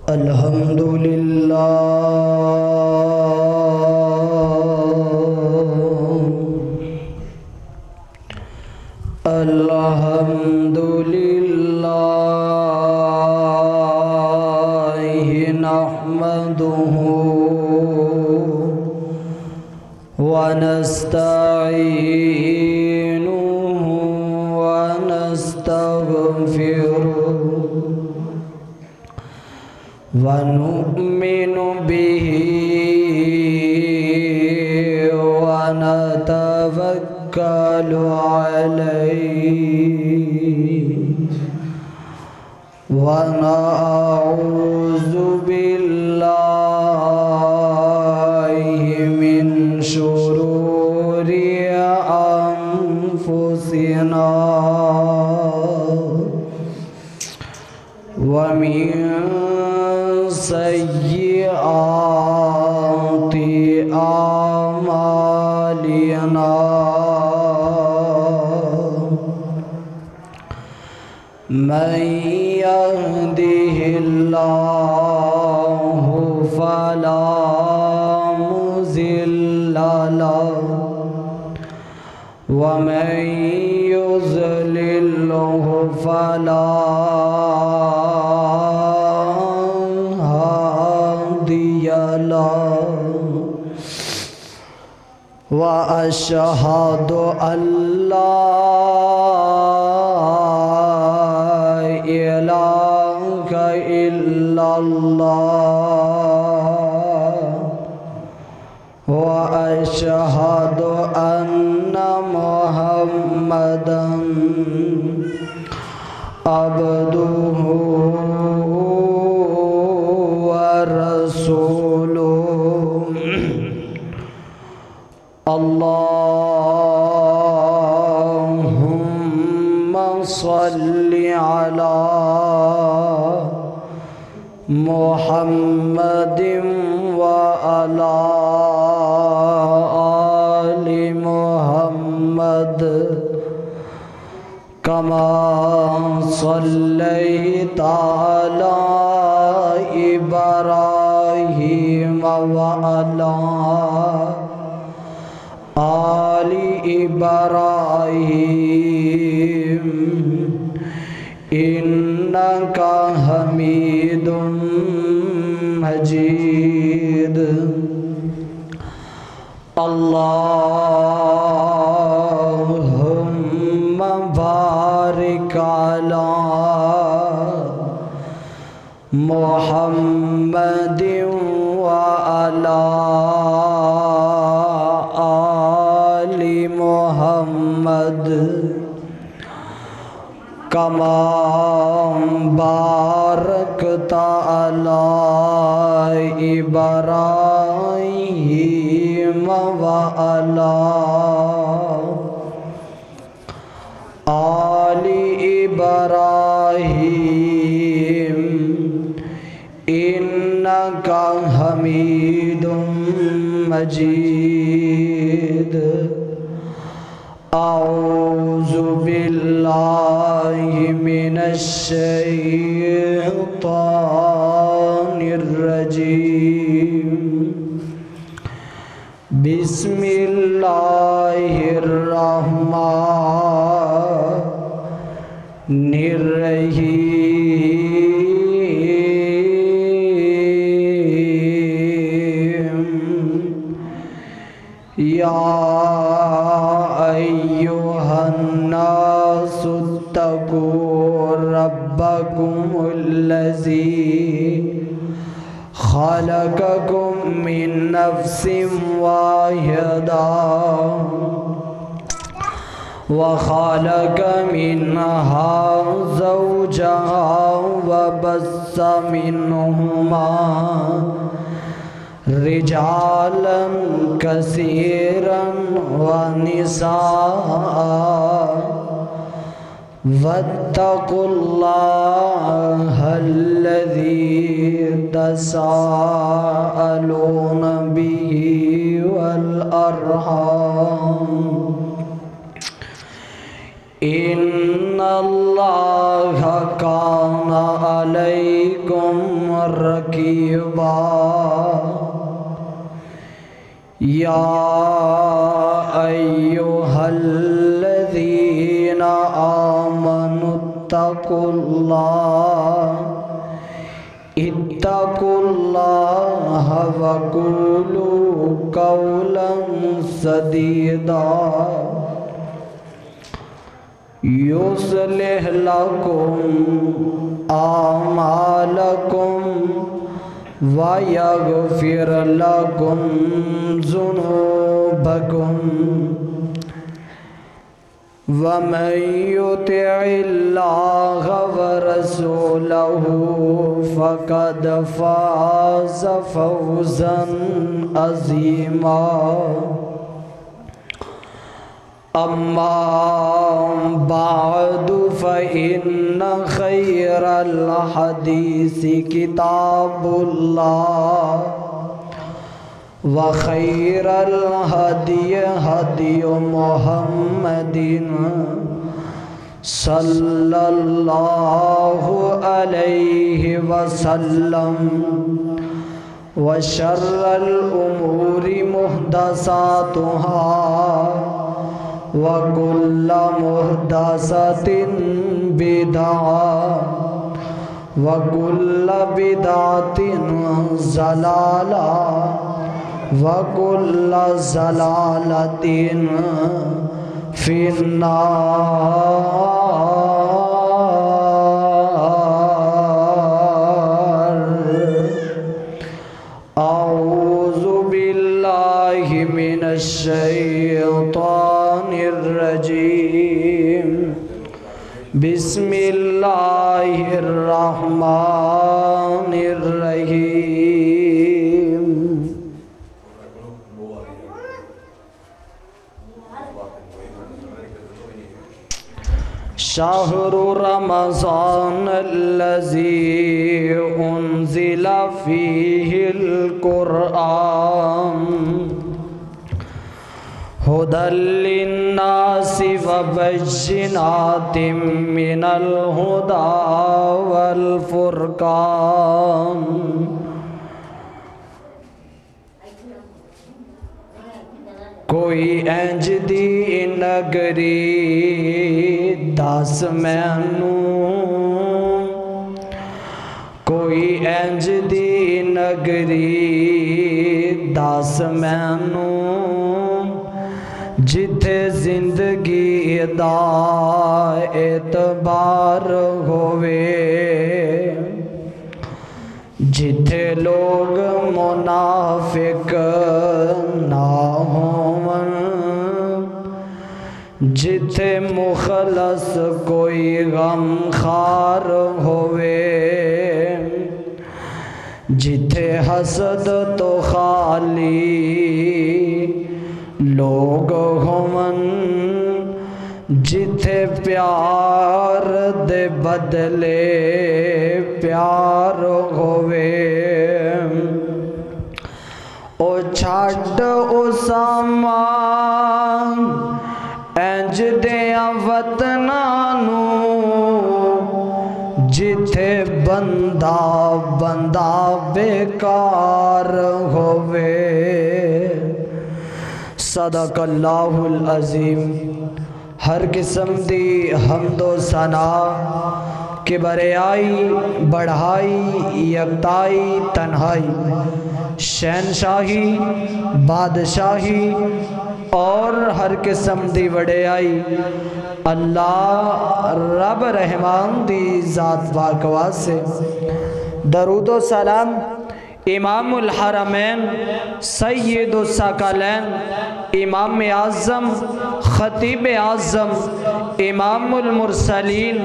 الحمد لله الحمد لله نحمده ونستعينه ونستغفره ونؤمن به ونتوكل عليه ونعوذ بالله من شرور أنفسنا ومن سيئات أعمالنا من يهده الله فلا مضل له ومن يضلله فلا وأشهد أن لا إله إلا الله وأشهد أن محمدًا عبده ورسوله اللهم صل على محمد وعلى آل محمد كما صليت على إبراهيم وعلى آل إبراهيم إنك حميد مجيد اللهم بارك على محمد وعلى محمد كما باركت على إبراهيم وعلى آل إبراهيم إنك حميد مجيد أعوذ بالله من الشيطان الرجيم بسم الله الرحمن الرحيم يا أيها الناس اتقوا ربكم الذي خلقكم من نفس واحدة وخلق منها زوجها وبث منهما رجالا كثيرا ونساء واتقوا الله الذي تساءلون به والأرحام إن الله كان كان عليكم رقيبا يا أيها الذين آمنوا اتقوا الله وقولوا قولا سديدا يصلح لكم أعمالكم ويغفر لكم ذنوبكم ومن يطع الله ورسوله فقد فاز فوزا عظيما أما بعد فإن خير الحديث كتاب الله وخير الهدي هدي محمد صلى الله عليه وسلم وشر الأمور محدثاتها وكل محدثة بدعة وكل بدعة ضلالة وَكُلَّ ضَلَالَةٍ فِي النَّارِ أعوذ بالله من الشيطان الرجيم بسم الله الرحمن الرحيم شهر رمضان الذي أنزل فيه القرآن هدى للناس وبينات من الهدى والفرقان کوئی انج دی نگری دس مینوں کوئی انج دی نگری دس مینوں جتھے زندگی دا اعتبار ہوئے جتھے لوگ منافق نہ ہون جتھے مخلص کوئی غم خار ہوئے جتھے حسد تو خالی لوگ ہون جتھے پیار دے بدلے پیار ہوئے او چھاڑ او سامان انج دیاں وطنانوں جتھے بندہ بیکار ہوئے صدق اللہ العظیم ہر قسم دی حمد و ثنا کہ بریائی بڑھائی یکتائی تنہائی شہنشاہی بادشاہی اور ہر قسم دی وڈیائی اللہ رب رحمان دی ذات پاک واسطے درود و سلام امام الحرمین سید الثقلین امام اعظم خطیب اعظم امام المرسلین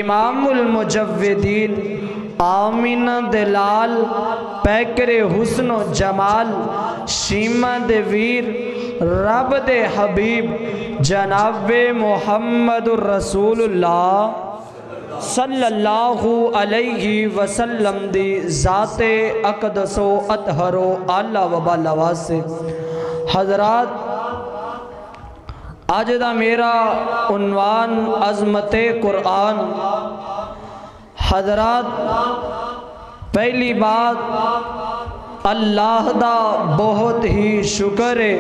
امام المجودین آمین دلال پیکر حسن و جمال شیمہ دے ویر رب دے حبیب جناب محمد الرسول اللہ صلی اللہ علیہ وسلم دی ذات اقدس و اطہر و اعلیٰ و بالا واسے حضرات آج دا میرا عنوان عظمت قرآن حضرات پہلی بات اللہ دا بہت ہی شکر ہے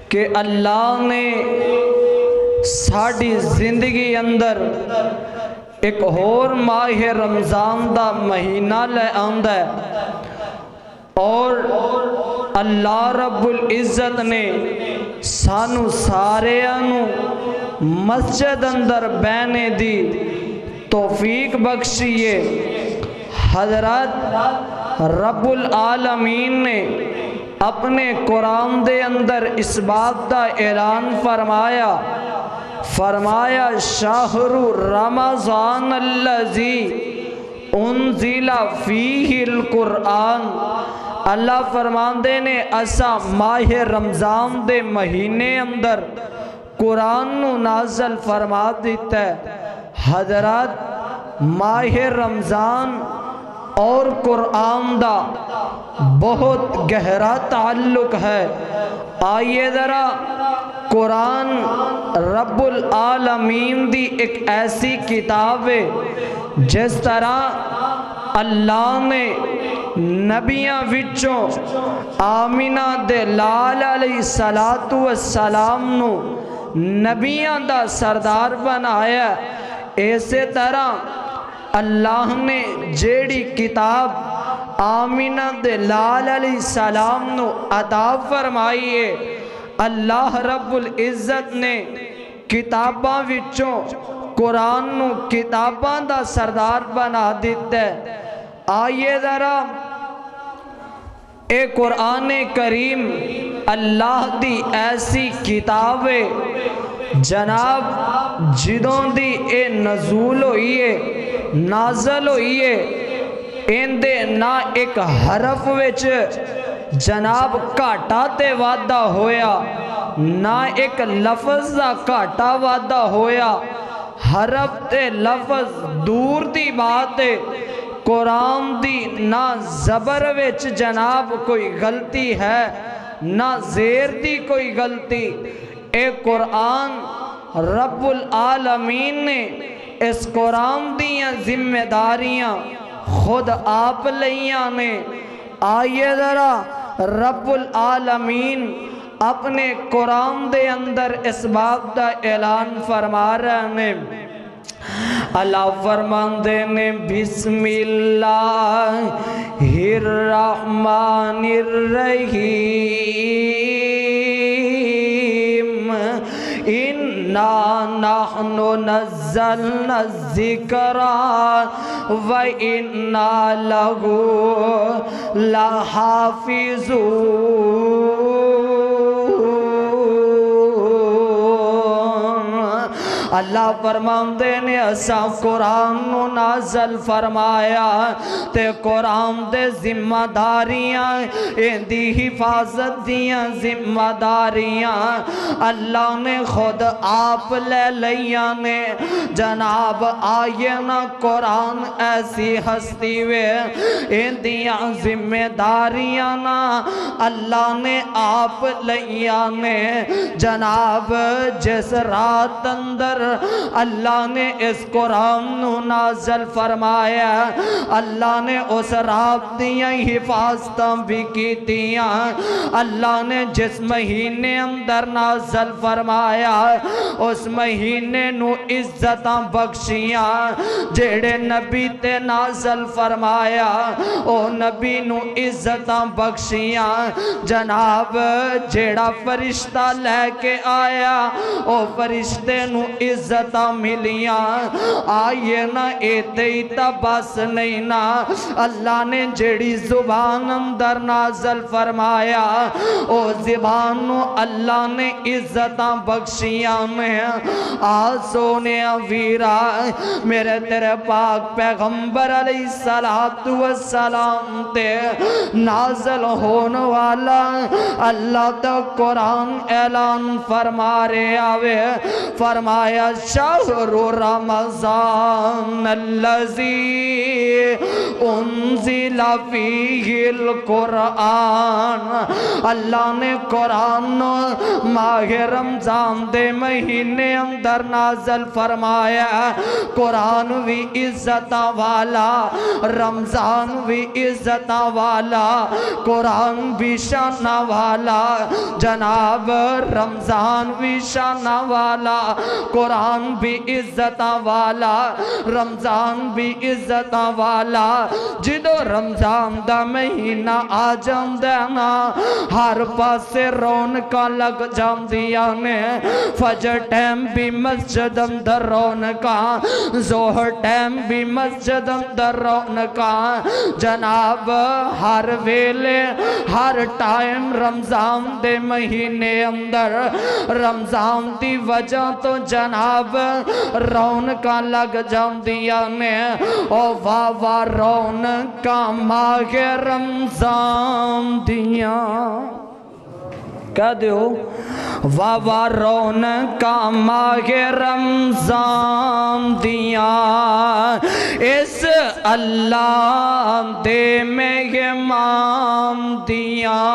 کہ اللہ نے ساڑی زندگی اندر ایک اور ماہ رمضان دا مہینہ لے آندا ہے اور اللہ رب العزت نے سانو سارے مسجد اندر بینے دی توفیق بخشیے۔ حضرت رب العالمین نے اپنے قرآن دے اندر اس بات دا اعلان فرمایا شہر رمضان الذی انزل فیہ القرآن۔ اللہ فرماندے نے اسا ماہ رمضان دے مہینے اندر قرآن نو نازل فرما دیتا ہے۔ حضرات ماہ رمضان اور قرآن دا بہت گہرا تعلق ہے۔ آئیے ذرا قرآن رب العالمین دی ایک ایسی کتاب ہے جس طرح اللہ نے نبیاں وچوں آمینہ دے لال علیہ السلام نو نبیاں دا سردار بنایا، ایسے طرح اللہ نے جیڑی کتاب آمینہ دے لال علیہ السلام نو عطا فرمائیے، اللہ رب العزت نے کتاباں وچوں قرآن نو کتاباں دا سردار بنا دیتا ہے۔ آئیے ذرا اے قرآن کریم اللہ دی ایسی کتاب ہے جناب جدوں دی اے نزول ہوئیے نازل ہوئیے اندے نہ ایک حرف وچ جناب کاٹا تے وعدہ ہویا، نہ ایک لفظ دا کاٹا وعدہ ہویا، حرف تے لفظ دور دی بات ہے، قرآن دی نہ زبر وچ جناب کوئی غلطی ہے نہ زیر دی کوئی غلطی۔ اے قرآن رب العالمین نے اس قرآن دیاں ذمہ داریاں خود آپ لیاں نے۔ آئیے ذرا رب العالمین اپنے قرآن دے اندر اس بات دا اعلان فرما رہے ہیں۔ اللہ فرماندے نے بسم اللہ الرحمن الرحیم اِنَّا نَحْنُ نَزَّلْنَا الذِّكْرَ وَإِنَّا لَهُ لَحَافِظُونَ۔ اللہ فرماندے نے اسا قرآن نو نازل فرمایا تے قرآن دے ذمہ داریاں اندی حفاظت دیاں ذمہ داریاں اللہ نے خود آپ لے لیاں نے۔ جناب آئیے نا قرآن ایسی ہستی وے اندیاں ذمہ داریاں نا اللہ نے آپ لیاں نے۔ جناب جس رات اندر اللہ نے اس قرآن نو نازل فرمایا، اللہ نے اس رات دیاں حفاظتاں بھی کی دیاں، اللہ نے جس مہینے اندر نازل فرمایا اس مہینے نو عزتاں بخشیاں، جیڑے نبی تے نازل فرمایا او نبی نو عزتاں بخشیاں۔ جناب جیڑا فرشتہ لے کے آیا او فرشتے نو عزتاں ملیاں۔ آئیے نا ایتے ہی بس نہیں نا، اللہ نے جیڑی زبان اندر نازل فرمایا او زبان نو اللہ نے عزتاں بخشیاں میں۔ آسونے ویرا میرے تیرے پاک پیغمبر علیہ السلام تے نازل ہونے والا اللہ تا قرآن اعلان فرما رہے آوے، فرمایا فرمایا شہر رمضان الذی انزل فیہ القرآن، اللہ نے قرآن ماہ رمضان دے مہینے اندر نازل فرمایا۔ قرآن بھی عزت والا، رمضان بھی عزت والا، قرآن بھی شان والا، جناب رمضان بھی شان والا، قرآن بھی عزت والا، رمضان بھی عزت والا۔ جدو رمضان دا مہینہ آ جاندے نا، ہر پاسے رونقاں لگ جاندیاں نے، فجر ٹائم بھی مسجد اندر رونقاں، ظہر ٹائم بھی مسجد اندر رونقاں، جناب ہر ویلے ہر ٹائم رمضان دے مہینے اندر، رمضان دی وجہ تو جناب رونقاں لگ جاندیاں نے۔ او واہ واہ رونقاں ماہ رمضان دیاں، کہہ دیو واہ واہ رونقاں ماہ رمضان دیاں، اس اللہ دے مہمان دیاں،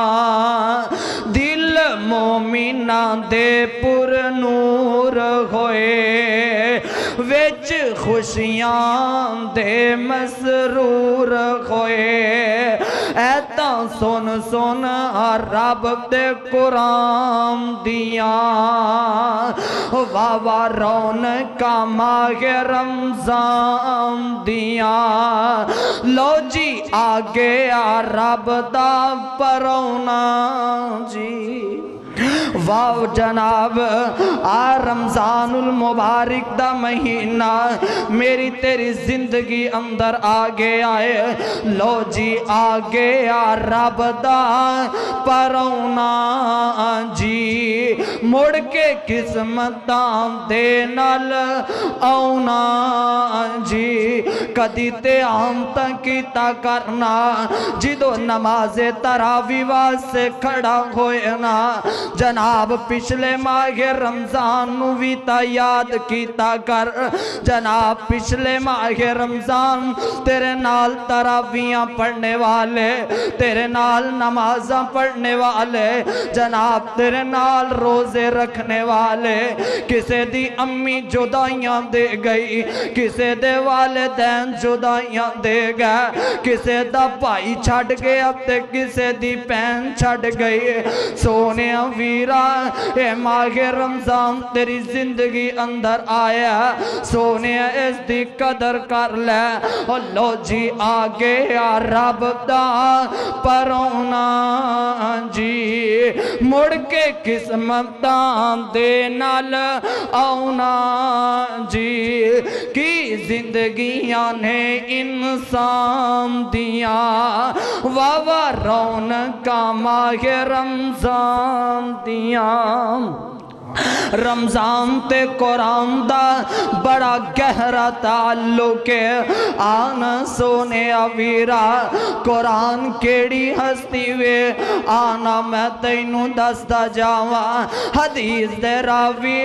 دل مومنہ دے پر نور ہوئے، وچ خوشیاں دے مسرور ہوئے، ایتا سن سن رب دے قرآن دیاں، واہ واہ رونقاں ماہ رمضان دیاں، لو جی آگے آ رب دا پرونا جی، واہ جناب آ رمضان المبارک دا مہینہ میری تیری زندگی اندر آگے آئے، لو جی آگے آ رب دا پرونا جی، مڑ کے قسمتاں دے نال آونا جی، کدی تے آم تکیتا کرنا، جدو نماز تراویح واسطے کھڑا ہوئے نا، جناب پچھلے ماہ رمضان نویتا یاد کیتا کر، جناب پچھلے ماہ رمضان تیرے نال تراویحاں پڑھنے والے، تیرے نال نمازاں پڑھنے والے، جناب تیرے نال روزے رکھنے والے، کسے دی امی جدائیاں دے گئی، کسے دے والدین جدائیاں دے گئے، کسے دا بھائی چھڑ گیا تے کسے دی پہن چھڑ گئی، سونے ویرا اے ماہ رمضان تیری زندگی اندر آیا، سونے اس دی قدر کر لے، اور لو جی آگے آ رب دا پرونا جی، مڑ کے قسمتاں دے نال آونا جی، کی زندگیاں نے انسان دیاں، واہ واہ رونقاں ماہ رمضان دیاں۔ رمضان تے قرآن دا بڑا گہرا تعلق ہے، آنا سونے ویرا قرآن کیڑی ہستی وے، آنا میں تینوں دستا جاواں، حدیث دے راوی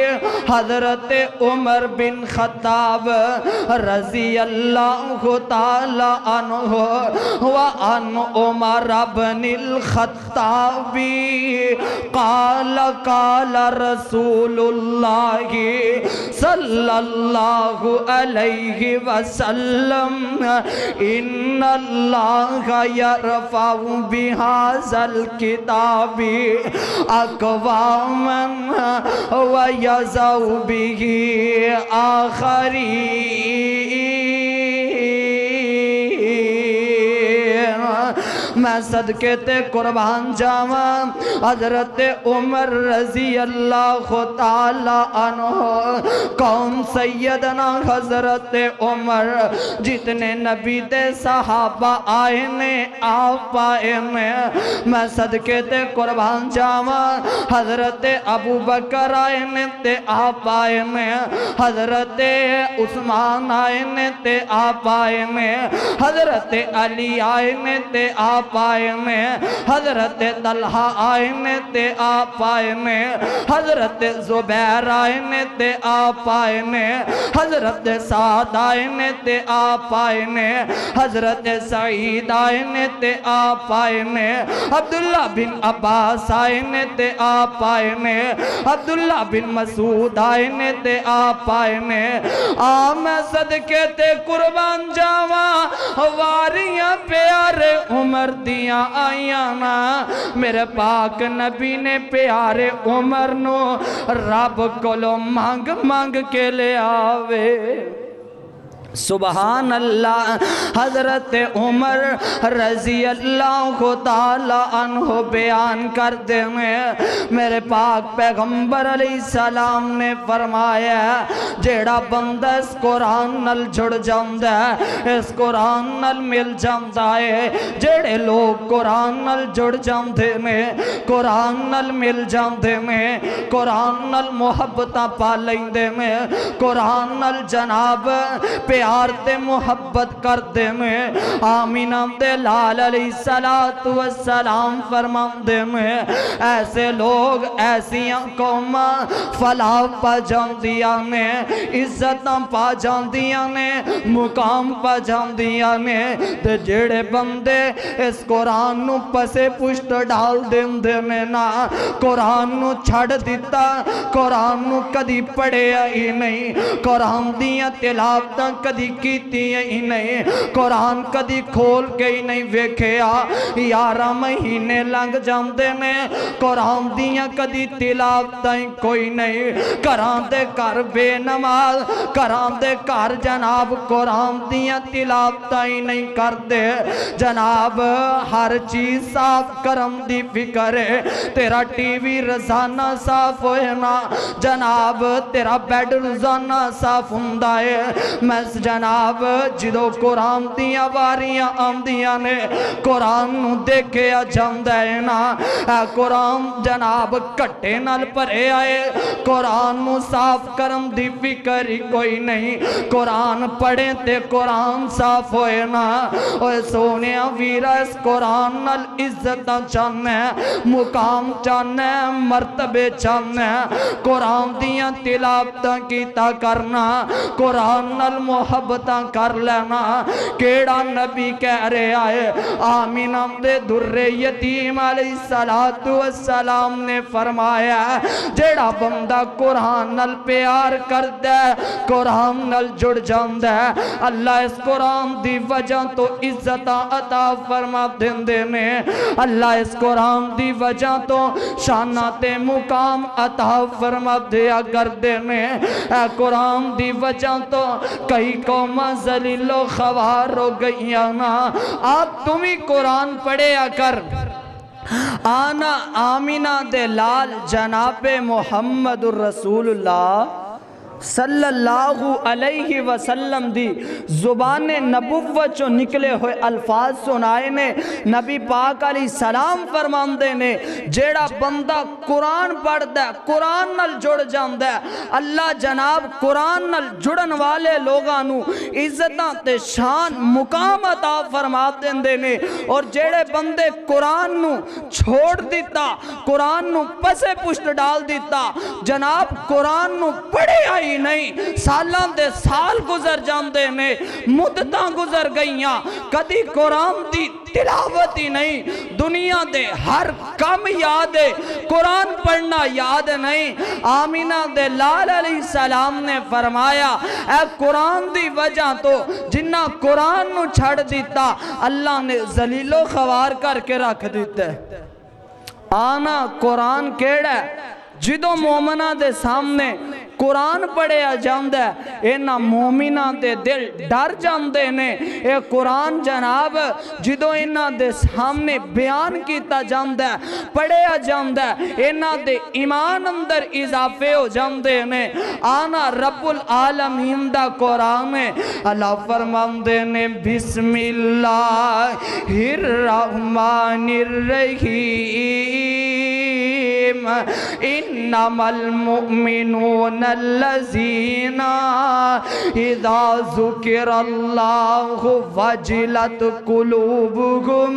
حضرت عمر بن خطاب رضی اللہ تعالی عنہ، وعن عمر بن الخطاب قال قال رسول اللہ صلی اللہ علیہ وسلم ان اللہ یرفع بہذا الکتاب اقواما ویضع بہ آخرین۔ میں صدقے تے قربان جاواں، حضرت عمر رضی اللہ تعالی عنہ، کون سیدنا حضرت عمر، جتنے نبی دے صحابہ آئے نے آپ آئے نے، میں صدقے تے قربان جاواں، حضرت ابو بکر آئے نے تے آپ آئے نے، حضرت عثمان آئے نے تے آپ آئے نے، حضرت علی آئے نے تے آپ آپ آئے نے حضرت طلحہ آئے نے تے آپ آئے نے حضرت زبیر آئے نے تے آپ آئے نے حضرت سعد آئے نے تے آپ آئے نے حضرت سعید آئے نے تے آپ آئے نے عبداللہ بن عباس آئے نے تے آپ آئے نے عبداللہ بن مسعود آئے نے تے آپ آئے نے میں صدقے تے قربان جاواں واریاں پیارے عمر دیاں آئیاں نا میرے پاک نبی نے پیارے عمر نو رب کولو مانگ مانگ کے لے آوے سبحان اللہ حضرت عمر رضی اللہ تعالیٰ عنہ بیان کر دے میرے پاک پیغمبر علیہ السلام نے فرمایا جیڑا بندہ اس قرآن نل جڑ جاندہ ہے اس قرآن نل مل جاندہ ہے جیڑے لوگ قرآن نل جڑ جاندے میں قرآن نل مل جاندے میں قرآن نل محبتہ پا لیندے میں قرآن نل جناب پیار تے محبت کر دے میں آمینہ دے لال علیہ السلام فرمان دے میں ایسے لوگ ایسیاں قومہ فلاح پا جاندیاں نے عزتاں پا جاندیاں نے مقام پا جاندیاں نے تے جیڑے بندے اس قرآن نو پسے پشت ڈال دیں دے میں نا قرآن نو چھڑ دیتا قرآن نو کدی پڑھے ہی نہیں قرآن دیاں تلاوتاں کدی کیتی ہی نہیں قرآن کدی کھول کے ہی نہیں ویکھیا 11 مہینے لنگ جاندے نے قرآن دیاں کدی تلاوتاں کوئی نہیں کران دے کر بے نماز کران دے کر جناب قرآن دیاں تلاوتاں ہی نہیں کر دے جناب ہر چیز صاف کرم دی فکر ہے تیرا ٹی وی روزانہ صاف ہوئے نا جناب تیرا بیڈ روزانہ صاف ہوندا ہے میں جناب جدو قرآن دیاں واریاں آمدیاں نے قرآن نو دیکھیا جاندہ ہے نا قرآن جناب کٹے نال پرے آئے قرآن نو صاف کرم دی فکر ہی کوئی نہیں قرآن پڑھیں تے قرآن صاف ہوئے نا اوہ سونیا ویرہ اس قرآن نال عزتاں چاہنے مقام چاہنے مرتبے چاہنے قرآن دیاں تلاوتاں کیتا کرنا قرآن نال محبتاں کر لینا کیڑا نبی کہہ رہے آئے آمینہ دے در یتیم علیہ السلام نے فرمایا جیڑا بندہ قرآن نال پیار کر دے قرآن نال جڑ جاندے اللہ اس قرآن دی وجہ تو عزتاں عطا فرما دیندے نے اللہ اس قرآن دی وجہ تو شانات مقام عطا فرما دیا کردے نے اے قرآن دی وجہ تو کئی قوم ذلیل و خوار ہو گئیاں نا آپ تمہیں قرآن پڑھیا کر آنا آمینہ دے لال جناب محمد الرسول اللہ صلی اللہ علیہ وسلم دی زبان نبوت جو نکلے ہوئے الفاظ سنائے نے نبی پاک علیہ السلام فرمان دے نے جیڑا بندہ قرآن پڑھ دے قرآن نل جڑ جان دے اللہ جناب قرآن نل جڑن والے لوگانو عزتاں تے شان مقام عطا فرما دے نے اور جیڑے بندے قرآن نو چھوڑ دیتا قرآن نو پسے پشت ڈال دیتا جناب قرآن نو پڑھے آئی نہیں سالان دے سال گزر جاندے نے مدتاں گزر گئیاں کدی قرآن دی تلاوت ہی نہیں دنیا دے ہر کم یاد ہے قرآن پڑھنا یاد نہیں آمینہ دے لال علیہ السلام نے فرمایا اے قرآن دی وجہ تو جنہ قرآن نو چھڑ دیتا اللہ نے ذلیل و خوار کر کے رکھ دیتے آنا قرآن کیڑا ہے جدو مومنہ دے سامنے قرآن پڑھے جاندے اینا مومنہ دے دل ڈر جاندے نے اے قرآن جناب جدو اینا دے سامنے بیان کیتا جاندے پڑھے جاندے اینا دے ایمان اندر اضافے ہو جاندے نے آنا رب العالمین دا قرآن ہے اللہ فرمان دے نے بسم اللہ الرحمن الرحیم انما المؤمنون الذین اذا ذکر اللہ وجلت قلوبهم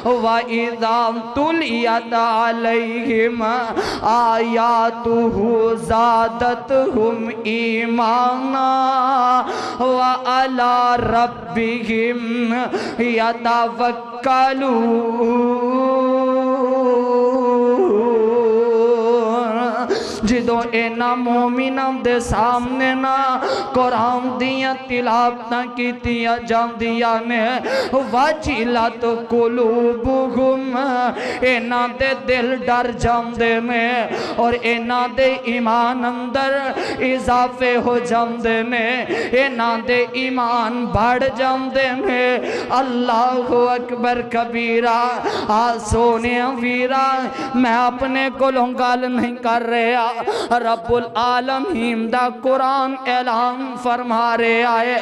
وَإِذَا تُلِيَتْ عَلَيْهِمْ آيَاتُهُ زَادَتْهُمْ إِيمَانًا وَعَلَى رَبِّهِمْ يَتَوَكَّلُونَ۔ جدو اینا مومنان دے سامنے نا قرآن دیاں تلاوتاں کیتیاں جاندیاں نے وَجِلَتْ قُلُوبُهُمْ اینا دے دل ڈر جاندے نے اور اینا دے ایمان اندر اضافے ہو جاندے نے اینا دے ایمان بڑھ جاندے نے۔ اللہ اکبر کبیرہ۔ سونے ویرہ میں اپنے کولوں گل نہیں کر رہا، رب العالمین دا قرآن اعلان فرما رہے آئے۔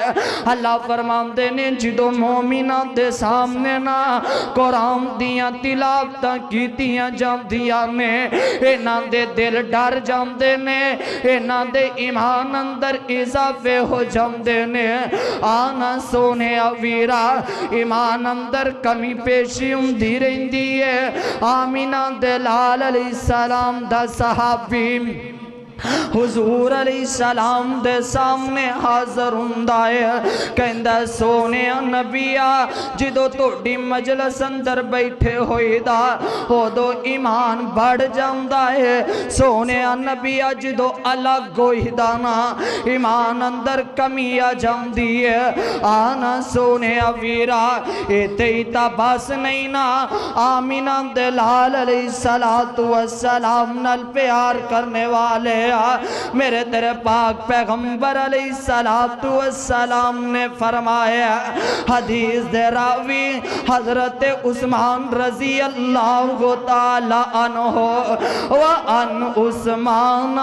اللہ فرمان دے نے جدو مومنان دے سامنے نا قرآن دیاں تلاوتاں کیتیاں جاندیاں نے اینا دے دل ڈر جاندے نے اینا دے ایمان اندر اضافے ہو جاندے نے۔ آنا سونے ویرہ ایمان اندر کمی پیشی ہوندی رہندی ہے۔ آمینہ دلال علیہ السلام دا صحابی حضور علیہ السلام دے سامنے حاضر ہوندائے کہندہ سونے نبیہ جدو توڑی مجلس اندر بیٹھے ہوئی دا ہو دو ایمان بڑھ جاندائے۔ سونے نبیہ جدو الگ ہوئی دانا ایمان اندر کمی آ جاندی ہے۔ آنا سونے ویرہ ایتا باس نہیں نا آمینہ دلال علیہ السلام نال پیار کرنے والے میرے تیرے پاک پیغمبر علیہ السلام نے فرمایا حدیث دے راوی حضرت عثمان رضی اللہ تعالی عنہ وعن عثمان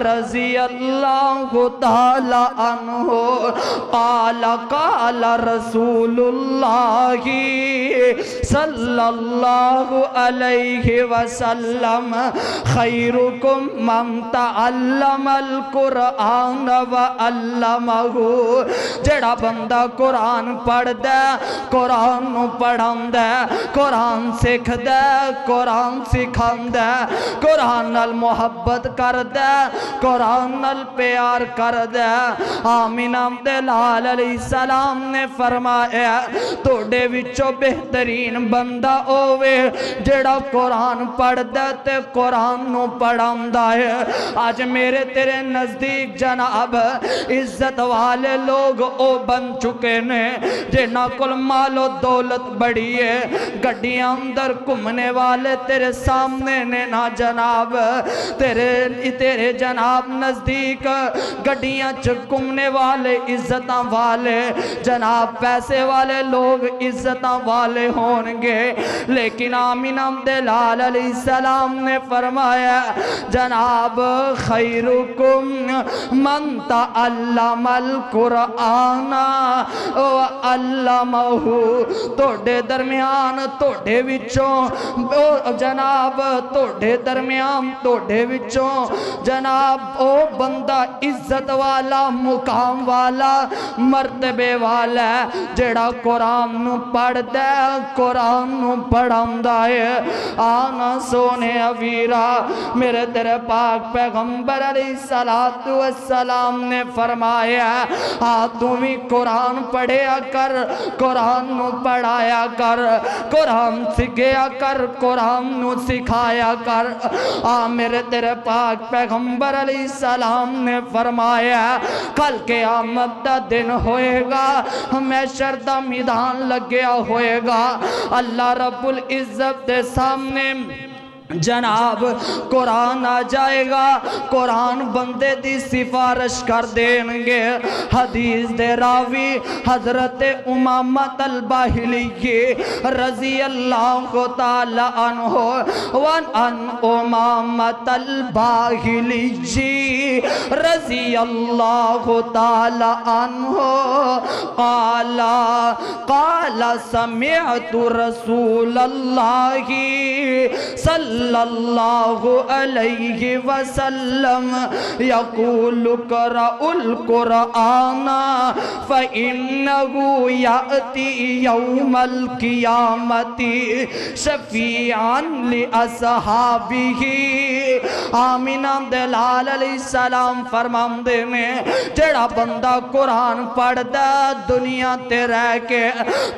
رضی اللہ تعالی عنہ قال قال رسول اللہ صلی اللہ علیہ وسلم خیرکم من تعلم القرآن وعلمہ۔ جڑا بندہ قرآن پڑھ دے قرآن نو پڑھان دے قرآن سکھ دے قرآن سکھان دے قرآن نال محبت کر دے قرآن نال پیار کر دے۔ آمینہ دلال علیہ السلام نے فرمایا توڑے وچو بہترین بندہ ہوئے جڑا قرآن پڑھ دے تے قرآن نو پڑھان دے۔ آج میرے تیرے نزدیک جناب عزت والے لوگ او بن چکے نے جنہ کل مال و دولت بڑی ہے گڑیاں اندر کمنے والے تیرے سامنے نے نا جناب تیرے جناب نزدیک گڑیاں چکمنے والے عزتاں والے جناب پیسے والے لوگ عزتاں والے ہونگے لیکن آمینہ دلال علیہ السلام نے فرمایا جناب خیرکم من تعلم القرآن وعلمہ۔ توڑے درمیان توڑے وچوں جناب توڑے درمیان توڑے وچوں جناب او بندہ عزت والا مقام والا مرتبے والا جڑا قرآن نو پڑھ دے قرآن نو پڑھان دائے۔ آنا سونے ویرہ میرے تیرے پاک پیغمبر علیہ السلام نے فرمایا تو بھی قرآن پڑھیا کر قرآن نو پڑھایا کر قرآن سکھیا کر قرآن نو سکھایا کر۔ میرے تیرے پاک پیغمبر علیہ السلام نے فرمایا کل قیامت دا دن ہوئے گا محشر دا میدان لگیا ہوئے گا اللہ رب العزت دے سامنے جناب قرآن آ جائے گا قرآن بندے دی سفارش کر دیں گے۔ حدیث دے راوی حضرت امامت الباہلی رضی اللہ تعالی عنہ وان امامت الباہلی رضی اللہ تعالی عنہ قال سمعت رسول اللہ صلی صلی اللہ علیہ وسلم یقول اقرأوا القرآن فإنه یأتی یوم القیامت شفیعا لأصحابہ۔ آمینہ دلال علیہ السلام فرماندے نے جڑا بندہ قرآن پڑھ دا دنیا تے رہ کے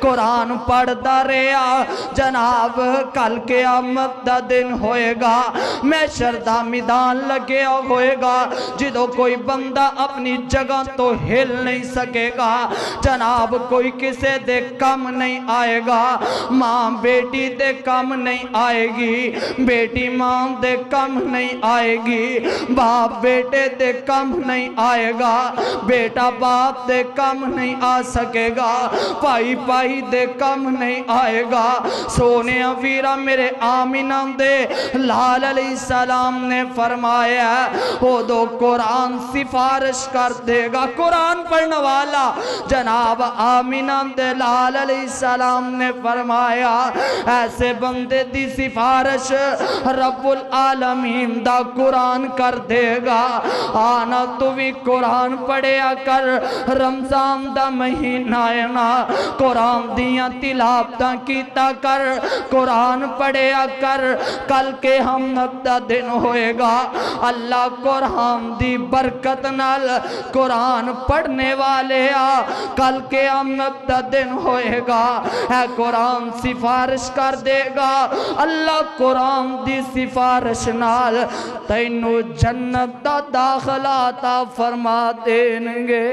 قرآن پڑھ دا رہا جناب کل قیامت دا دن ہوئے گا محشر دا میدان لگیا ہوئے گا جدو کوئی بندہ اپنی جگہ تو ہل نہیں سکے گا جناب کوئی کسے دے کم نہیں آئے گا ماں بیٹی دے کم نہیں آئے گی بیٹی ماں دے کم نہیں آئے گی باپ بیٹے دے کم نہیں آئے گا بیٹا باپ دے کم نہیں آ سکے گا پائی پائی دے کم نہیں آئے گا سونے ویرا میرے آمینہ دے لال علیہ السلام نے فرمایا وہ دو قرآن سفارش کر دے گا قرآن پڑھنے والا جناب آمینہ دے لال علیہ السلام نے فرمایا ایسے بندے دی سفارش رب العالمین دا قرآن کر دے گا آنا تو بھی قرآن پڑھیا کر رمضان دا مہینہ ہے نا قرآن دیاں تلاوتاں کیتا کر قرآن پڑھیا کر کل کے ہم دا دن ہوئے گا اللہ قرآن دی برکت نال قرآن پڑھنے والے کل کے ہم دا دن ہوئے گا اے قرآن سفارش کر دے گا اللہ قرآن دی سفارش نال تینو جنت دا داخلہ عطا فرما دینگے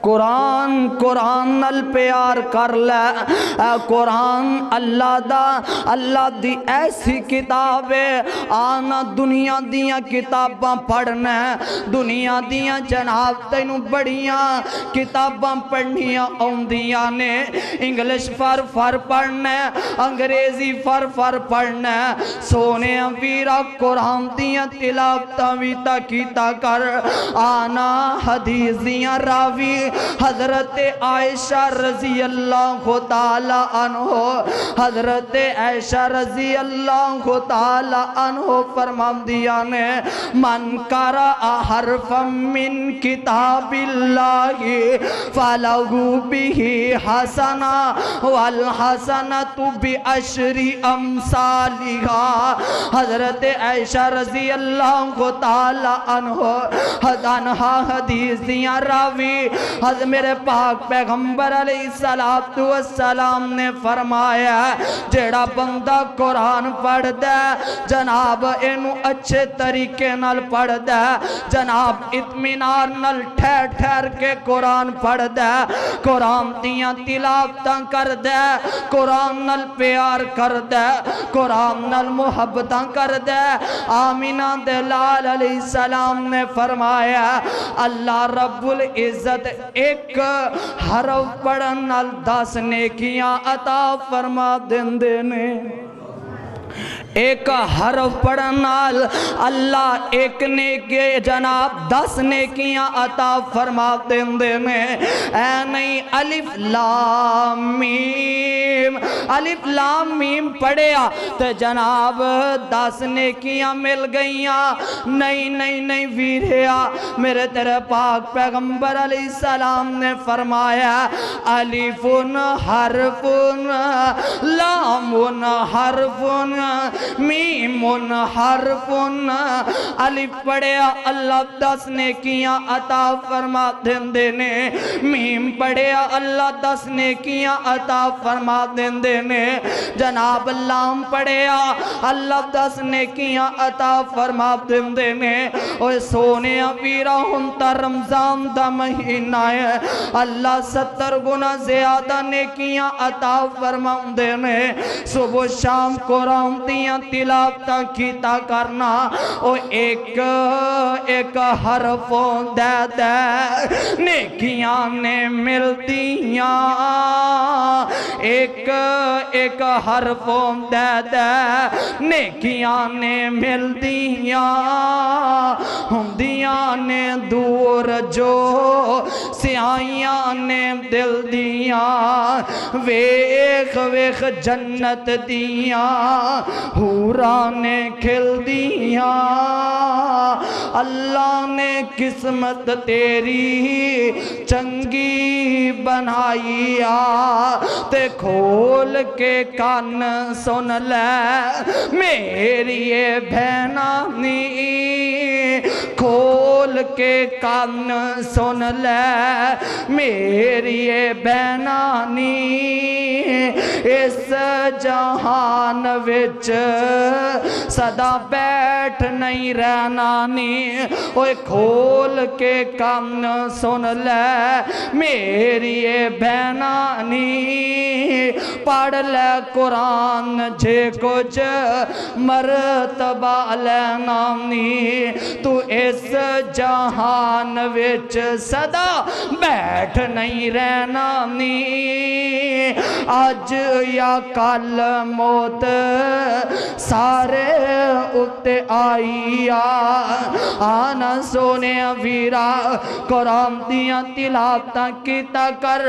قرآن قرآن نل پیار کر لے قرآن اللہ دی ایسی کتاب ہے آنا دنیا دیاں کتاباں پڑھنا دنیا دیاں جناب تینوں بڑیاں کتاباں پڑھنیاں اوندیاں نے انگلش فر پڑھنا انگریزی فر پڑھنا سونے ویرا قرآن دیاں تلاوتاں ویتا کیتا کر آنا حدیث دیاں راوی حضرت عائشہ رضی اللہ تعالی عنہ حضرت عائشہ رضی اللہ تعالی عنہ فرماندیاں نے من قرأ حرفا من کتاب اللہ فلہ بہ حسنہ والحسنۃ بعشر امثالہا حضرت عائشہ رضی اللہ تعالی عنہ حدیث دیاں راوی حضرت میرے پاک پیغمبر علیہ السلام نے فرمایا جیڑا بندہ قرآن پڑھ دے جناب انو اچھے طریقے نال پڑھ دے جناب اطمینان نال ٹھہر کے قرآن پڑھ دے قرآن دیاں تلاوتاں کر دے قرآن نال پیار کر دے قرآن نال محبتاں کر دے آمینہ دلال علیہ السلام نے فرمایا اللہ رب العزت ایک حرف پڑھن نال 10 نیکیاں عطا فرما دیندے نے ایک حرف پڑھن نال اللہ ایک نیکی جناب 10 نیکیاں عطا فرما دیندے نے اے نہیں الف لام میم پڑھیا تو جناب 10 نیکیاں مل گئیاں نہیں ویریا میرے تیرے پاک پیغمبر علیہ السلام نے فرمایا الف حرف لام حرف میم حرف الف پڑھیا اللہ 10 نیکیاں عطا فرما دیندے نے میم پڑھیا اللہ 10 نیکیاں عطا فرما دیندے نے جناب لام پڑھیا اللہ 10 نیکیاں عطا فرما دیندے نے اوہ سونے ویرا ہنتا رمضان دا مہینہ ہے اللہ 70 گنا زیادہ نیکیاں عطا فرما دینے صبح شام قرآن دیاں تلاوتاں کیتا کرنا او ایک حرفوں دے نیکیاں نے مل دیاں ایک ایک حرفوں دے دے نیکیاں نے مل دیاں ہندیاں نے دور جو سیائیاں نے دل دیاں ویخ ویخ جنت دیاں حوراں نے کھل دیاں اللہ نے قسمت تیری چنگی بنائی تے کھول کے کان سن لے میری بہنانی کھول کے کان سن لے میری بہنانی اس جہان وچ صدا بیٹھ نہیں رہنا نی اوے کھول کے کان سن لے میری بہنانی پڑھ لے قرآن جے کچھ مرتبہ لینا نی تو اس جہان وچ صدا بیٹھ نہیں رہنا نی آج یا کل موت سارے اتے آئی آنا سونے ویرا قرآن دیاں تلاوتاں کیتا کر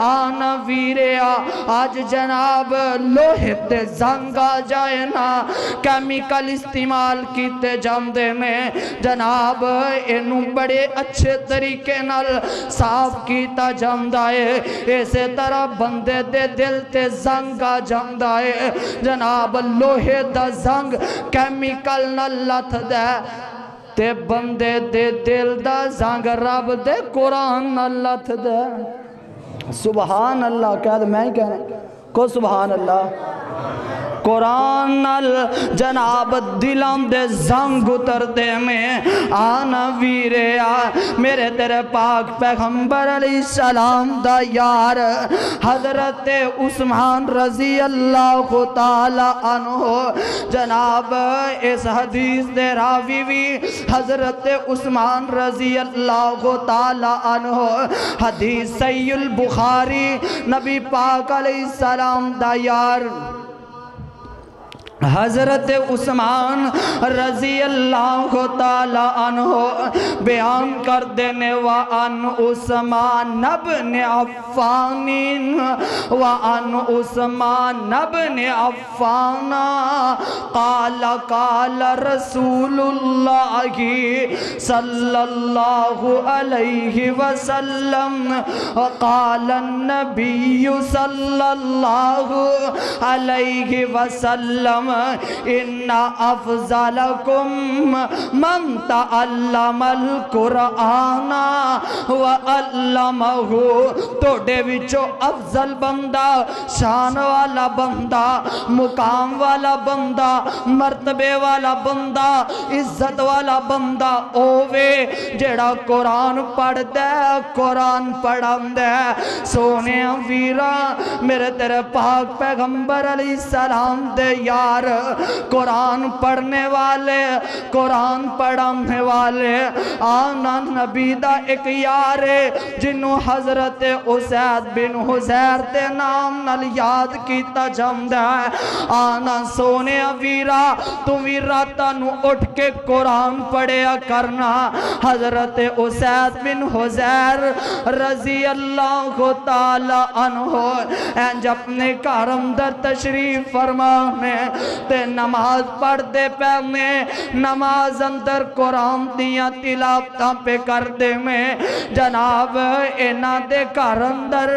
آنا ویریا آج جناب لوہت زنگا جائے نا کیمیکل استعمال کیتے جاندے میں جناب انہوں بڑے اچھے طریقے نال صاف کیتا جاندائے ایسے طرح بندے دے دل تے زنگا جاندائے جناب لوہے دا زنگ کیمیکل نال لت دے تے بندے دے دل دا زنگ رب دے قرآن نال لت دے سبحان اللہ کہہ دے میں ہی کہنا کو سبحان اللہ قرآن نال جناب دلام دے زنگ اتر دے میں آنا ویریا میرے تیرے پاک پیغمبر علیہ السلام دا یار حضرت عثمان رضی اللہ تعالی عنہ جناب اس حدیث دے راوی بھی حضرت عثمان رضی اللہ تعالی عنہ حدیث صحیح البخاری نبی پاک علیہ السلام دا یار حضرت عثمان رضی اللہ تعالی عنہ بیان کر دینے وَأَنْ عثمان ابن عفان وَأَنْ عثمان ابن عفان قال رسول اللہ صلی اللہ علیہ وسلم قال النبی صلی اللہ علیہ وسلم ان افضلکم من تعلم القرآن وعلمہ توڑے وچو افضل بندہ شان والا بندہ مقام والا بندہ مرتبے والا بندہ عزت والا بندہ اوے جڑا قرآن پڑھ دے قرآن پڑھن دے سونے ویرا میرے تیرے پاک پیغمبر علیہ السلام دے یار قرآن پڑھنے والے قرآن پڑھنے والے آنا نبی دا ایک یار جنہوں حضرت اسید بن حزیر تے نام نال یاد کیتا جاندہ ہے آنا سونے ویرا تو ویرا تانو اٹھ کے قرآن پڑھیا کرنا حضرت اسید بن حزیر رضی اللہ تعالی عنہ اینج اپنے کارم در تشریف فرمانے تے نماز پڑھ دے پہنے نماز اندر قرآن دیاں تلاوتاں پہ کر دے میں جناب اینا دے کار اندر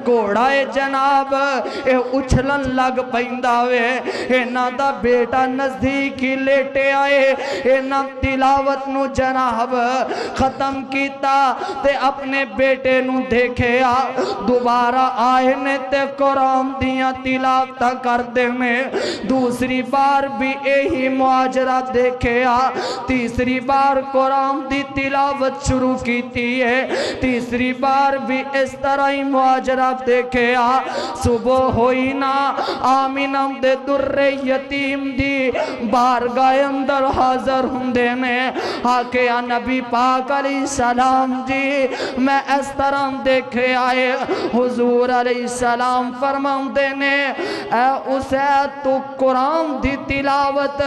کوڑائے جناب اے اچھلن لگ پینداوے اینا دا بیٹا نزدیکی لیٹے آئے اینا تلاوت نو جناب ختم کیتا تے اپنے بیٹے نو دیکھے دوبارہ آئے نے تے قرآن دیاں تلاوتاں کر دے میں دوسرے دوسری بار بھی یہی معاجرہ دیکھیا، تیسری بار قرآن دی تلاوت شروع کیتی ہے، تیسری بار بھی اس طرح ہی معاجرہ دیکھیا۔ صبح ہوئی نا، آمینہ دے در یتیم دی بارگاہ اندر حاضر ہندے نے آکے نبی پاک علیہ السلام جی میں اس طرح دیکھے آئے۔ حضور علیہ السلام فرماندے نے اے اسے تو قرآن دی تلاوت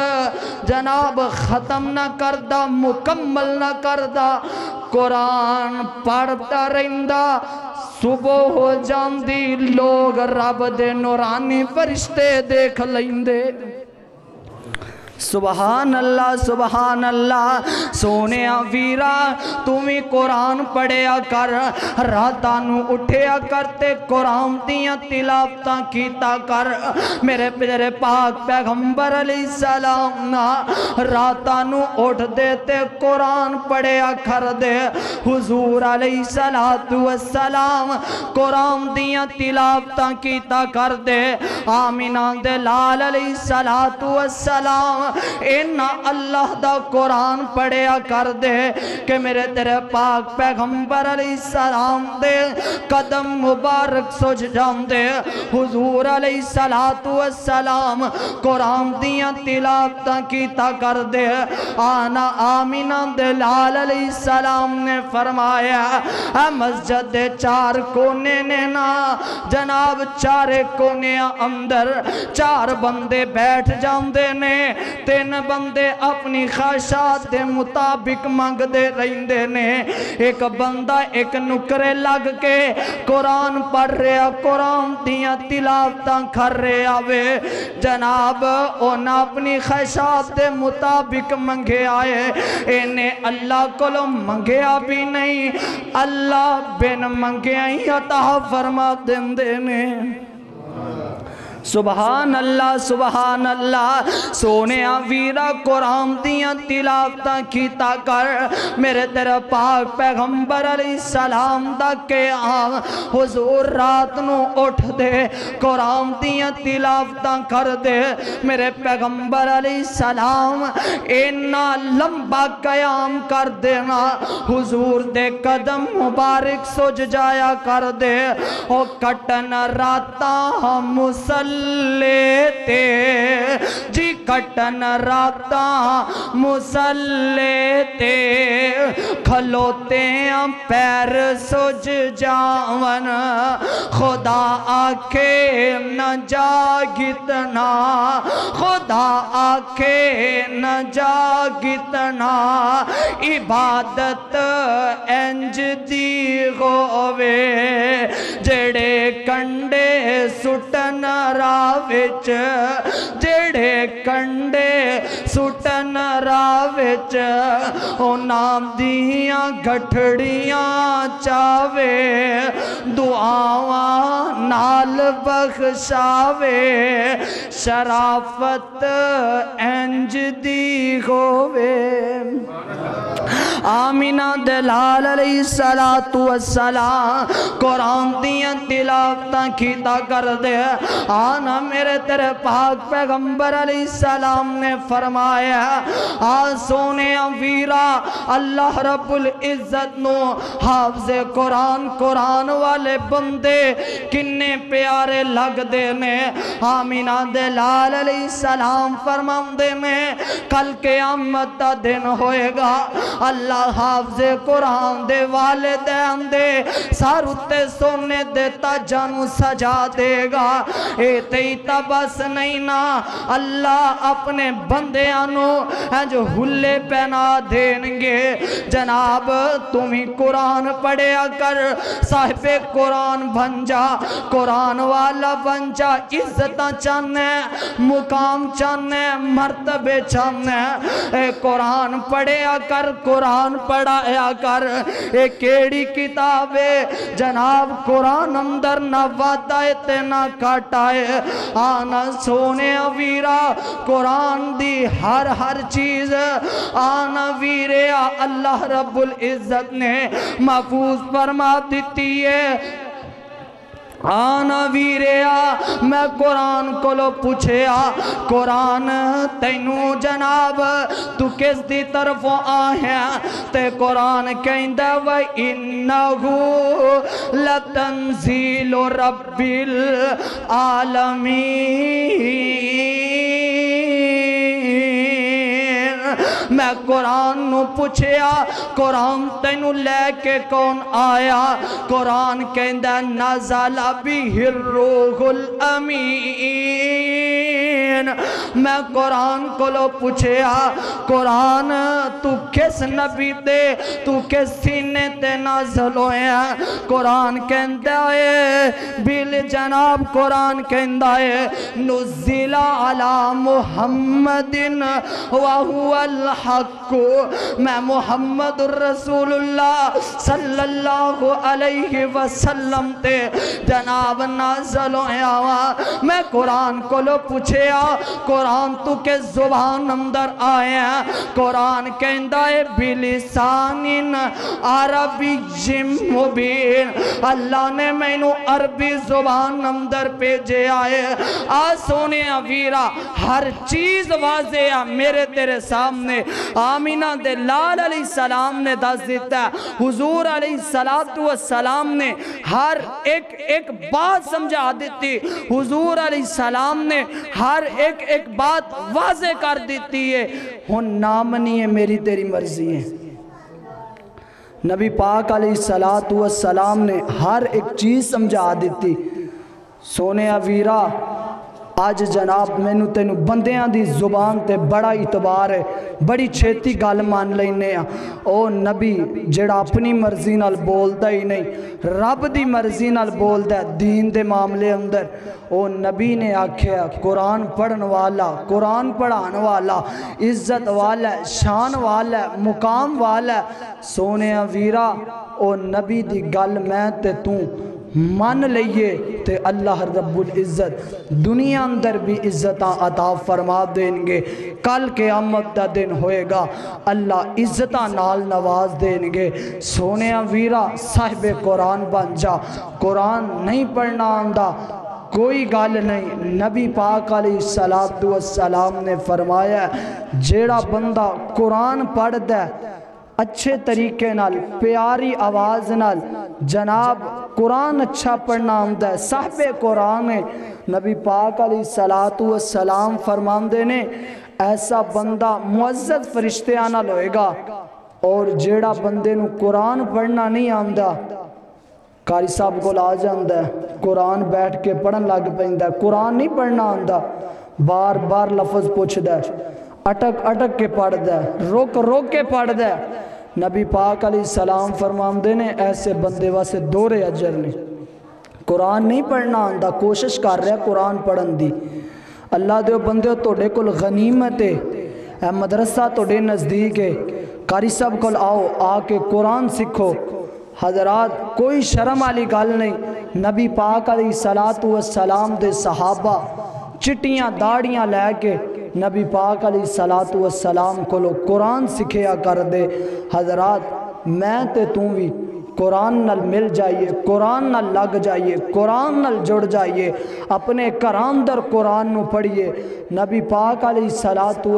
جناب ختم نہ کردہ، مکمل نہ کردہ، قرآن پڑھتا رہندہ، صبح ہو جاندی لوگ رب دے نورانی فرشتے دیکھ لیندے۔ سبحان اللہ سبحان اللہ۔ سونے ویرا تمہیں قرآن پڑھیا کر، راتانو اٹھیا کرتے قرآن دیاں تلاوتاں کیتا کر۔ میرے پیارے پاک پیغمبر علیہ السلام راتانو اٹھ دیتے قرآن پڑھیا کر دے۔ حضور علیہ السلام قرآن دیاں تلاوتاں کیتا کر دے۔ آمینہ دلال علیہ السلام اینا اللہ دا قرآن پڑھیا کر دے کہ میرے تیرے پاک پیغمبر علیہ السلام دے قدم مبارک سج جان دے۔ حضور علیہ السلام قرآن دیاں تلاوتاں کیتا کر دے۔ آنا آمینہ دلال علیہ السلام نے فرمایا اے مسجد دے چار کونے نے نا جناب چارے کونے اندر چار بندے بیٹھ جان دے نے، تین بندے اپنی خواہشات دے مطابق مانگ دے رہندے نے، ایک بندہ ایک نکرے لگ کے قرآن پڑھ رہا، قرآن دیاں تلاوتاں کر رہا وے جناب اونا اپنی خواہشات دے مطابق منگے آئے۔ انہیں اللہ کو لو منگیا بھی نہیں، اللہ بن منگیا ہی عطا فرما دندے نے۔ سبحان اللہ سبحان اللہ۔ سونے ویرا قرآن دیاں تلاوتاں کیتا کر، میرے تیرے پاک پیغمبر علیہ السلام دا کے حضور رات نو اٹھ دے قرآن دیاں تلاوتاں کر دے۔ میرے پیغمبر علیہ السلام اینا لمبا قیام کر دینا، حضور دے قدم مبارک سج جایا کر دے۔ او کٹن راتاں مسلح لیتے جی کٹن راتاں مسلیتے کھلوتے ہیں پیر سج جاون خدا آکھے نہ جاگتنا، خدا آکھے نہ جاگتنا، عبادت انج دی ہووے جڑے کنڈے سٹن راوچ، جڑے کنڈے سٹن راوچ او نام دیاں گھٹڑیاں چاوے دعاواں نال بخشاوے شرافت انج دی ہووے۔ آمینہ دلال علیہ السلام قرآن دیاں تلاوتاں کیتا کر دے۔ آنا میرے تیرے پاک پیغمبر علیہ السلام نے فرمایا سونے ویرا اللہ رب العزت نو حافظ قرآن قرآن والے بندے کنے پیارے لگ دے نے۔ آمینہ دلال علیہ السلام فرماندے نے کل قیامت دا دن ہوئے گا، اللہ حافظ قرآن دے والدین دے ساروتے سونے دیتا جانو سجا دے گا۔ اے تیتا بس نہیں نا، اللہ اپنے بندیانو جو ہلے پہنا دینگے۔ جناب تمہیں قرآن پڑھیا کر، صاحب قرآن بن جا، قرآن والا بن جا، عزتاں چاہنے مقام چاہنے مرتبے چاہنے۔ اے قرآن پڑھیا کر، قرآن پڑھایا کر۔ اے کیڑی کتابے جناب قرآن اندر نہ وعدائے تے نہ کٹائے۔ آنا سونے ویرا قرآن دی ہر چیز آنا ویرے اللہ رب العزت نے محفوظ فرما دیتی ہے۔ آنا ویریا میں قرآن کو لو پوچھیا قرآن تینوں جناب تو کس دی طرف آیا تے قرآن کہندہ وَإِنَّهُ لَتَنزِيلُ رَبِّ الْعَالَمِينَ میں قرآن نو پوچھیا قرآن تینوں لے کے کون آیا قرآن کہندہ نزل بِهِ الروح الامین میں قرآن کو لو پوچھیا قرآن تو کس نبی تے تو کس سینے تے نازل ہویا قرآن کہندہ ہے بل جناب قرآن کہندہ ہے نزل علی محمد وہو الحق میں محمد الرسول اللہ صلی اللہ علیہ وسلم تے جناب نازل ہویا میں قرآن کو لو پوچھیا قرآن تو کے زبان اندر آیا قرآن کہندہ ہے بلسان عربی مبین اللہ نے میں نو عربی زبان اندر پیجے آئے سونے ویرا ہر چیز واضح ہے میرے تیرے سامنے آمینہ دے لال علیہ السلام نے دس دیتا ہے حضور علیہ السلام نے ہر ایک بات سمجھا دیتی حضور علیہ السلام نے ہر ایک بات واضح کر دیتی ہے ہن نام نہیں ہے میری تیری مرضی ہے نبی پاک علیہ السلام نے ہر ایک چیز سمجھا دیتی سونے ویرا آج جناب میں نو تینو بندیاں دی زبان تے بڑا اعتبار ہے بڑی چھیتی گال مان لینے او نبی جڑا اپنی مرضی نال بولدا ہی نہیں رب دی مرضی نال بولدا دین دے معاملے اندر او نبی نے آکھیا قرآن پڑھن والا قرآن پڑھان والا عزت والا شان والا مقام والا سونے ویرا او نبی دی گل میں تے توں مان لئیے تے اللہ رب العزت دنیا اندر بھی عزتاں عطا فرما دیں گے کل قیامت دا دن ہوئے گا اللہ عزتاں نال نواز دیں گے سونے ویرا صاحب قرآن بن جا قرآن نہیں پڑھنا آندہ کوئی گال نہیں نبی پاک علیہ السلام نے فرمایا جیڑا بندہ قرآن پڑھ دے اچھے طریقے نال پیاری آواز نال جناب قرآن اچھا پڑھنا آمدہ ہے صاحب قرآن ہے نبی پاک علیہ السلام فرماندے نے ایسا بندہ معزز فرشتیاں نال ہوئے گا اور جیڑا بندے نو قرآن پڑھنا نہیں آمدہ قاری صاحب کو لا جاندہ ہے قرآن بیٹھ کے پڑھن لگ پہندہ ہے قرآن نہیں پڑھنا آمدہ بار بار لفظ پوچھ دے اٹک کے پڑھ دے روک کے پڑھ دے نبی پاک علیہ السلام فرماندے نے ایسے بندے واسے دورے اجر نہیں قرآن نہیں پڑھنا آندہ کوشش کر رہے قرآن پڑھن دی اللہ دیو بندے توڑے کل غنیمت ہے مدرسہ توڑے نزدیک ہے قاری صاحب کل آؤ آ کے قرآن سکھو حضرات کوئی شرم والی گل نہیں نبی پاک علیہ السلام دے صحابہ چٹیاں داڑیاں لے کے نبی پاک علیہ السلام کو لو قرآن سکھیا کر دے حضرات میں تے توں بھی قرآن نال مل جائیے قرآن نال لگ جائیے قرآن نال جڑ جائیے اپنے کرام در قرآن نو پڑھیے نبی پاک علیہ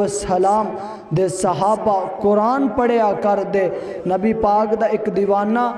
السلام دے صحابہ قرآن پڑھیا کر دے نبی پاک دا ایک دیوانہ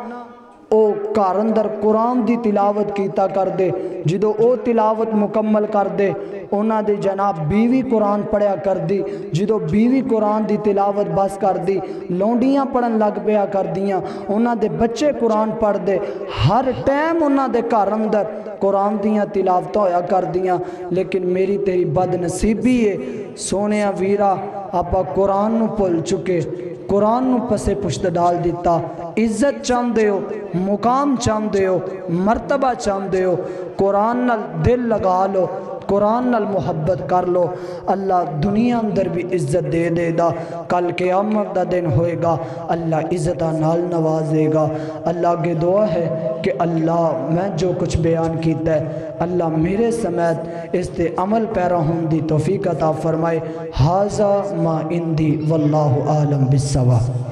او کارندر قرآن دی تلاوت کیتا کر دے جدو او تلاوت مکمل کر دے اونا دی جناب بیوی قرآن پڑھیا کر دی جدو بیوی قرآن دی تلاوت بس کر دی لونڈیاں پڑھن لگ پیا کر دیاں اونا دے بچے قرآن پڑھ دے ہر ٹائم اونا دے کارندر قرآن دیاں تلاوت ہویا کر دیاں لیکن میری تیری بد نصیبی ہے سونے ویرا آپا قرآن نو پل چکے قرآن نو پسے پشت ڈال دیتا عزت چاندے ہو مقام چاندے ہو مرتبہ چاندے ہو قرآن نال دل لگا لو قرآن نال محبت کر لو اللہ دنیا اندر بھی عزت دے دے دا کل قیامت دا دن ہوئے گا اللہ عزتہ نال نوازے گا اللہ کے دعا ہے کہ اللہ میں جو کچھ بیان کیتا ہے اللہ میرے سمیت اس تے عمل پیرا ہوں دی توفیق عطا فرمائے ھذا ما عندی واللہ عالم بالصواب